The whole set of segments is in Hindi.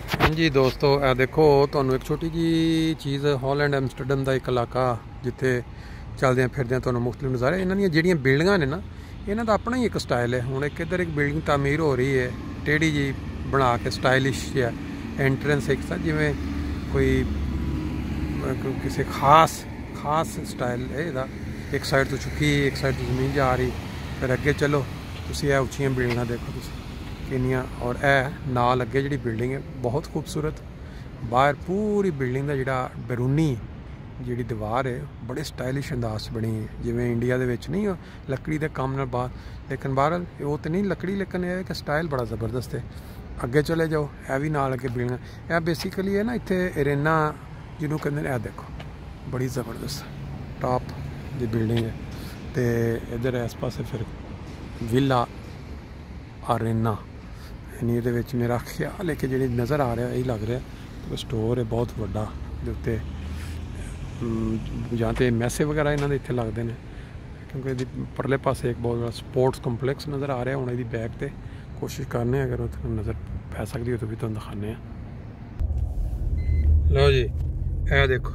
हाँ जी दोस्तों, ए देखो ਤੁਹਾਨੂੰ एक छोटी जी चीज़ हॉलैंड एम्स्टरडम का एक इलाका जिथे चलद्या फिरद्या ਤੁਹਾਨੂੰ मुख्तलिफ नज़ारे इन्हां ਦੀਆਂ ਜਿਹੜੀਆਂ बिल्डिंगां ने ना इन्हां दा अपना ही एक स्टाइल है। हुण एक इधर एक बिल्डिंग तामीर हो रही है टेढ़ी जी बना के स्टाइलिश है एंट्रेंस एक सा जिमें कोई किसी खास स्टाइल है इहदा। एक साइड तो चुकी एक साइड तो जमीन जा रही, फिर अगे चलो तुसीं ए उच्चियां बिल्डिंगां देखो तुसीं किनियां, और ए नाल अगे जी बिल्डिंग है बहुत खूबसूरत। बाहर पूरी बिल्डिंग का जोड़ा बैरूनी जी दीवार है बड़े स्टाइलिश अंदाज बनी है, जिमें इंडिया के नहीं हो लकड़ी के काम नाल बाहर, लेकिन बाहर वो तो नहीं लकड़ी, लेकिन यह कि स्टाइल बड़ा जबरदस्त है। अगे चले जाओ यह भी नाल अगे बिल्डिंग, यह बेसिकली है ना इत्थे एरेना जिन्हों कहते हैं। यह देखो बड़ी जबरदस्त टॉप की बिल्डिंग है, तो इधर इस पास फिर विला अरेना यानी ये मेरा ख्याल है कि जी नज़र आ रहा यही लग रहा है स्टोर है बहुत बड़ा, उत्ते या तो मैसे वगैरह इन्होंने इतने लगते हैं, क्योंकि परले पासे एक बहुत बड़ा स्पोर्ट्स कॉम्पलैक्स नज़र आ रहा है। हूँ ये बैक से कोशिश करने अगर उसे नज़र पै सकती हो तो भी तुम दिखाने। लो जी ए देखो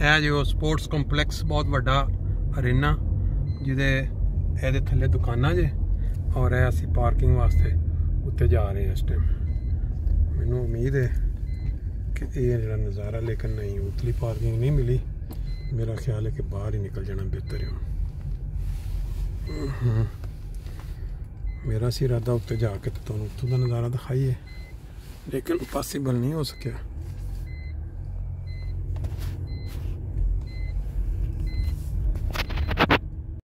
ए जो स्पोर्ट्स कॉम्पलैक्स बहुत बड़ा अरेना जिदे ए थले दुकाना जे, और है असी पार्किंग वास्ते उत्ते जा रहे हैं इस टाइम। मैनू उम्मीद है कि ये जरा नज़ारा, लेकिन नहीं उतली पार्किंग नहीं मिली। मेरा ख्याल है कि बाहर ही निकल जाना बेहतर है। मेरा सी इरादा उत्ते जाके तो तुहानू उत्थों का नज़ारा दिखाइए, लेकिन पॉसिबल नहीं हो सकिया।